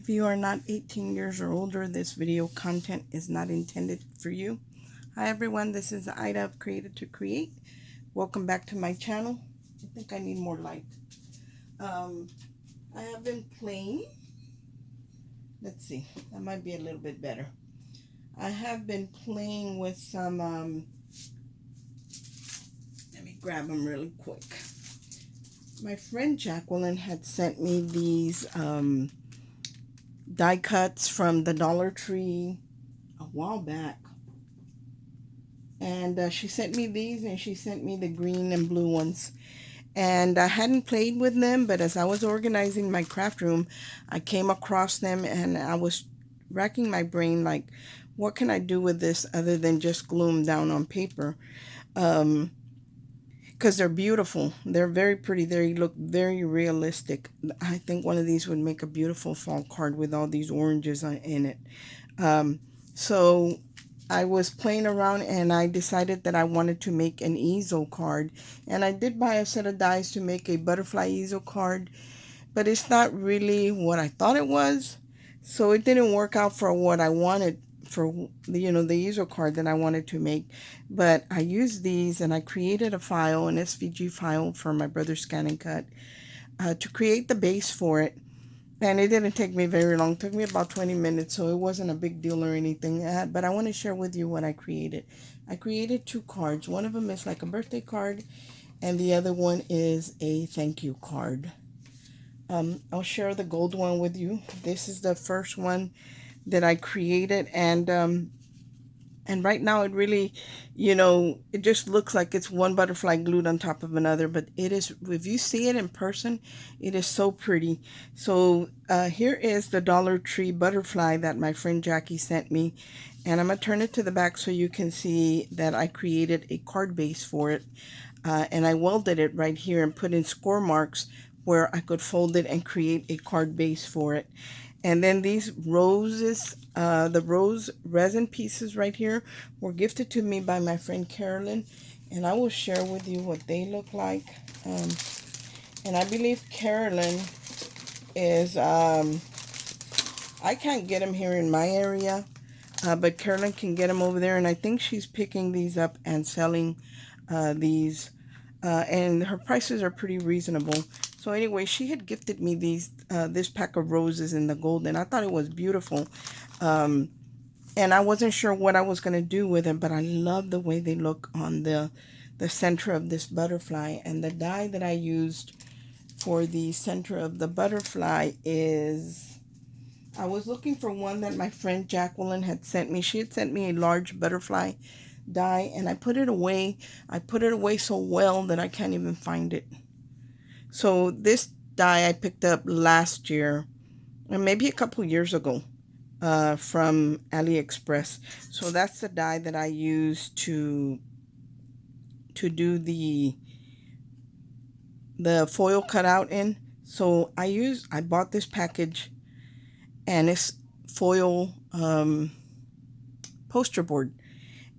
If you are not 18 years or older, this video content is not intended for you. Hi everyone, this is Ida of Created to Create. Welcome back to my channel. I think I need more light. I have been playing. Let's see, that might be a little bit better. I have been playing with some, let me grab them really quick. My friend Jacqueline had sent me these die cuts from the Dollar Tree a while back. And she sent me these, and she sent me the green and blue ones. And I hadn't played with them, but as I was organizing my craft room, I came across them and I was racking my brain like, what can I do with this other than just glue them down on paper? Because they're beautiful. They're very pretty. They look very realistic. I think one of these would make a beautiful fall card with all these oranges in it. So I was playing around and I decided that I wanted to make an easel card. And I did buy a set of dies to make a butterfly easel card, but it's not really what I thought it was. So it didn't work out for what I wanted for the easel card that I wanted to make. But I used these and I created a file, an SVG file for my brother's Scan and Cut to create the base for it. And it didn't take me very long. It took me about 20 minutes, so it wasn't a big deal or anything. But I want to share with you what I created. I created two cards. One of them is like a birthday card, and the other one is a thank you card. I'll share the gold one with you. This is the first one that I created, and right now it really, it just looks like it's one butterfly glued on top of another, but it is, if you see it in person, it is so pretty. So here is the Dollar Tree butterfly that my friend Jackie sent me, and I'm gonna turn it to the back so you can see that I created a card base for it, and I welded it right here and put in score marks where I could fold it and create a card base for it. And then these roses, the rose resin pieces right here were gifted to me by my friend Carolyn. And I will share with you what they look like. And I believe Carolyn is, I can't get them here in my area, but Carolyn can get them over there. And I think she's picking these up and selling these. And her prices are pretty reasonable. So anyway, she had gifted me these this pack of roses in the gold, and I thought it was beautiful. And I wasn't sure what I was going to do with them, but I love the way they look on the center of this butterfly. And the die that I used for the center of the butterfly is, I was looking for one that my friend Jacqueline had sent me. She had sent me a large butterfly die, and I put it away. I put it away so well that I can't even find it. So this die I picked up last year, or maybe a couple years ago, from AliExpress. So that's the die that I used to do the foil cutout in. So I bought this package, and it's foil poster board.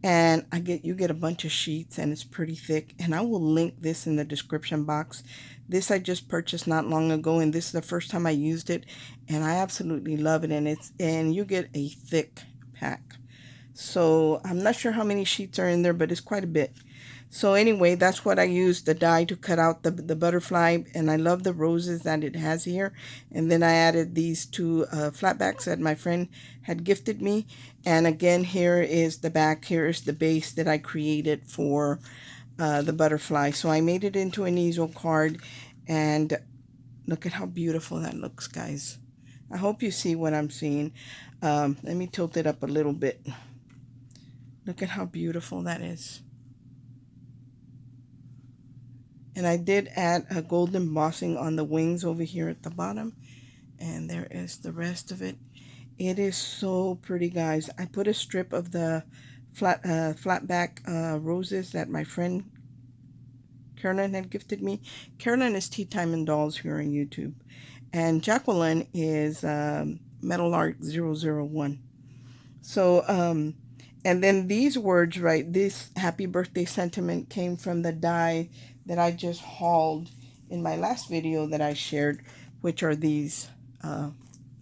And you get a bunch of sheets, and it's pretty thick, and I will link this in the description box. This I just purchased not long ago, and this is the first time I used it, and I absolutely love it. And you get a thick pack. So I'm not sure how many sheets are in there, but it's quite a bit. So anyway, that's what I used, the die to cut out the butterfly, and I love the roses that it has here. And then I added these two flat backs that my friend had gifted me. And again, here is the back, here is the base that I created for the butterfly. So I made it into an easel card, and look at how beautiful that looks, guys. I hope you see what I'm seeing. Let me tilt it up a little bit. Look at how beautiful that is. And I did add a gold embossing on the wings over here at the bottom. And there is the rest of it. It is so pretty, guys. I put a strip of the flat back roses that my friend Carolyn had gifted me. Carolyn is Tea Time and Dolls here on YouTube. And Jacqueline is Metal Art 001. So, and then these words, right, this happy birthday sentiment came from the die that I just hauled in my last video that I shared, which are these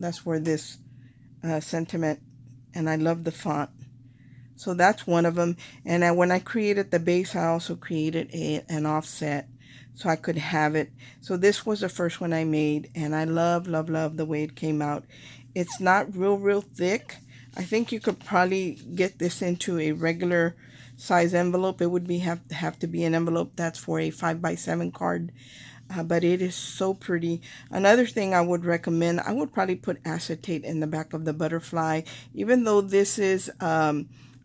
That's where this sentiment, and I love the font. So that's one of them. And when I created the base, I also created an offset so I could have it. So this was the first one I made, and I love, love, love the way it came out. It's not real thick. I think you could probably get this into a regular size envelope. It would have to be an envelope that's for a 5x7 card. But it is so pretty. Another thing I would recommend, I would probably put acetate in the back of the butterfly. Even though this is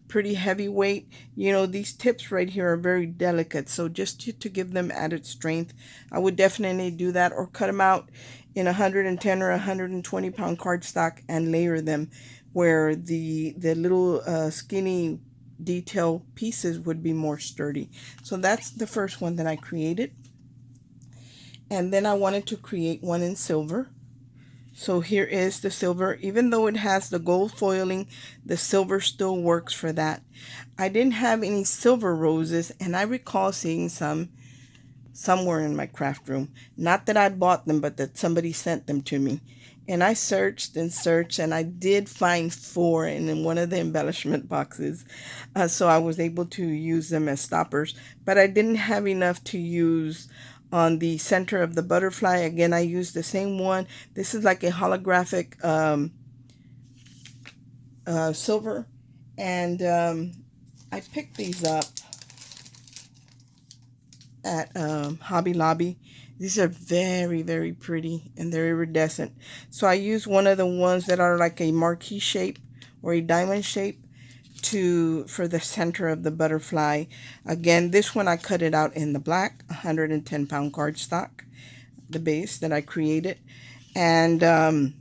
pretty heavyweight, you know, these tips right here are very delicate. So just to give them added strength, I would definitely do that, or cut them out in 110 or 120 pound cardstock and layer them, where the little skinny detail pieces would be more sturdy. So that's the first one that I created. And then I wanted to create one in silver. So here is the silver. Even though it has the gold foiling, the silver still works for that. I didn't have any silver roses, and I recall seeing some somewhere in my craft room. Not that I bought them, but that somebody sent them to me. And I searched and searched, and I did find 4 in one of the embellishment boxes. So I was able to use them as stoppers, but I didn't have enough to use on the center of the butterfly. Again, I used the same one. This is like a holographic silver, and I picked these up at Hobby Lobby. These are very pretty, and they're iridescent. So I used one of the ones that are like a marquee shape or a diamond shape for the center of the butterfly. Again, this one I cut it out in the black 110 pound cardstock, the base that I created. And I'm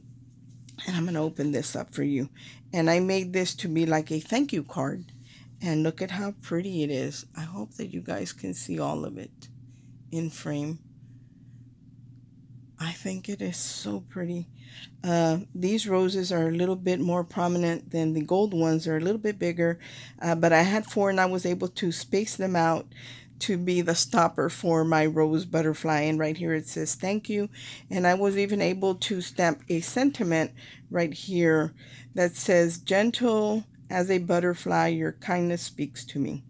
going to open this up for you. And I made this to be like a thank you card. And look at how pretty it is. I hope that you guys can see all of it in frame. I think it is so pretty. These roses are a little bit more prominent than the gold ones. They're a little bit bigger, but I had 4, and I was able to space them out to be the stopper for my rose butterfly. And right here it says thank you. And I was even able to stamp a sentiment right here that says, gentle as a butterfly, your kindness speaks to me.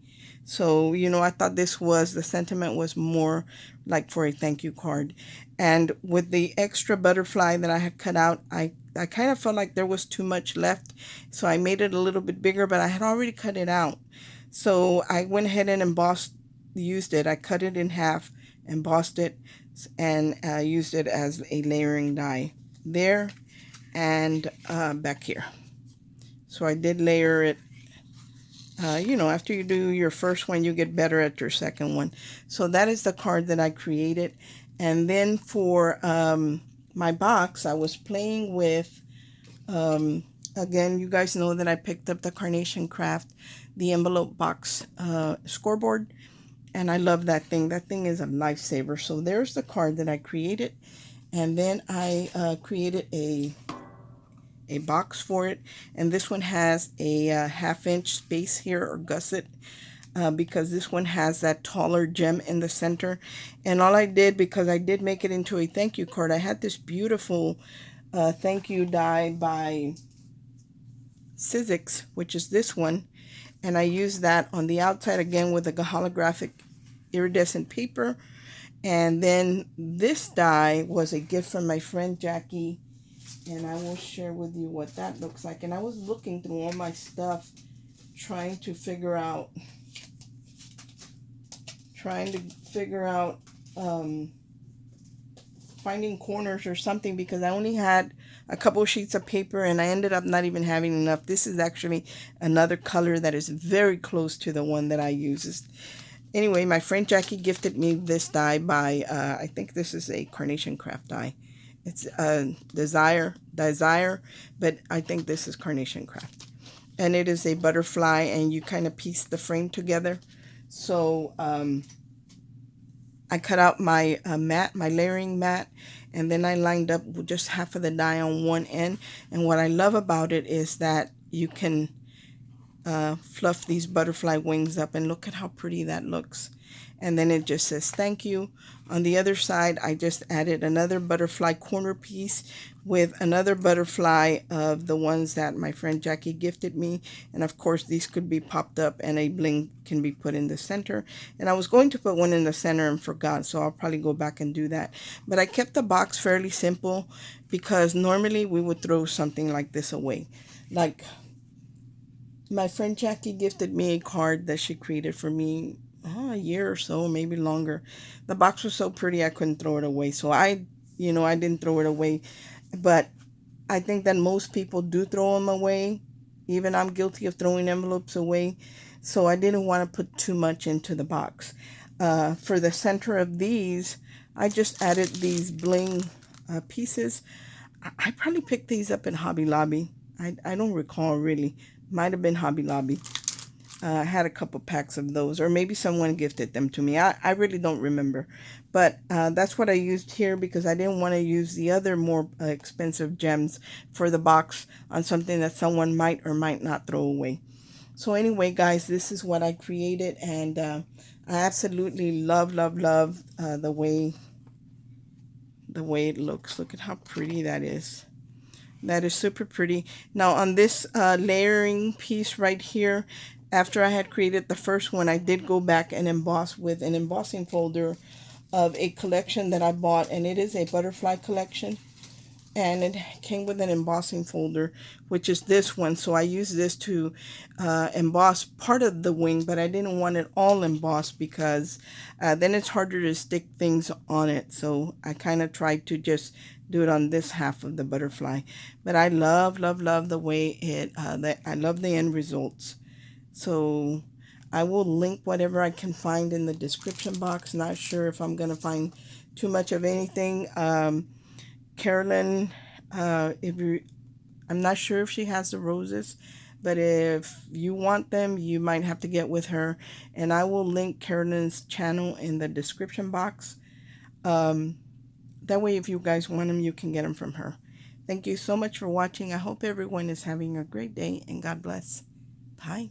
So, you know, I thought the sentiment was more like for a thank you card. And with the extra butterfly that I had cut out, I kind of felt like there was too much left. So I made it a little bit bigger, but I had already cut it out. So I went ahead and used it. I cut it in half, embossed it, and used it as a layering die there and back here. So I did layer it. You know, after you do your first one, you get better at your second one. So that is the card that I created. And then for my box, I was playing with, again, you guys know that I picked up the Carnation Craft, the envelope box scoreboard. And I love that thing. That thing is a lifesaver. So there's the card that I created. And then I created a box for it, and this one has a 1/2 inch space here, or gusset, because this one has that taller gem in the center. And all I did, because I did make it into a thank you card, I had this beautiful thank you die by Sizzix, which is this one, and I used that on the outside again with a holographic iridescent paper. And then this die was a gift from my friend Jackie, and I will share with you what that looks like. And I was looking through all my stuff, trying to figure out finding corners or something, because I only had a couple sheets of paper, and I ended up not even having enough. This is actually another color that is very close to the one that I used. Anyway, my friend Jackie gifted me this die by, I think this is a Carnation Craft die. It's Desire, but I think this is Carnation Craft. And it is a butterfly, and you kind of piece the frame together. So I cut out my mat, my layering mat, and then I lined up with just half of the die on one end. And what I love about it is that you can fluff these butterfly wings up, and look at how pretty that looks. and then it just says thank you. On the other side, I just added another butterfly corner piece with another butterfly of the ones that my friend Jackie gifted me. And of course, these could be popped up and a bling can be put in the center. And I was going to put one in the center and forgot, so I'll probably go back and do that. But I kept the box fairly simple because normally we would throw something like this away. Like my friend Jackie gifted me a card that she created for me a year or so, maybe longer. The box was so pretty I couldn't throw it away. So I didn't throw it away. But I think that most people do throw them away. Even I'm guilty of throwing envelopes away. So I didn't want to put too much into the box. For the center of these, I just added these bling pieces. I probably picked these up in Hobby Lobby. I don't recall really. Might have been Hobby Lobby. I had a couple packs of those, or maybe someone gifted them to me. I really don't remember. But that's what I used here because I didn't want to use the other more expensive gems for the box on something that someone might or might not throw away. So anyway, guys, this is what I created, and I absolutely love, love, love the way it looks. Look at how pretty that is. That is super pretty. Now on this layering piece right here, after I had created the first one, I did go back and emboss with an embossing folder of a collection that I bought, and it is a butterfly collection. And it came with an embossing folder, which is this one. So I used this to emboss part of the wing, but I didn't want it all embossed because then it's harder to stick things on it. So I kind of tried to just do it on this half of the butterfly. But I love, love, love the way I love the end results. So I will link whatever I can find in the description box. Not sure if I'm going to find too much of anything. Carolyn, I'm not sure if she has the roses, but if you want them, you might have to get with her. And I will link Carolyn's channel in the description box. That way, if you guys want them, you can get them from her. Thank you so much for watching. I hope everyone is having a great day, and God bless. Bye.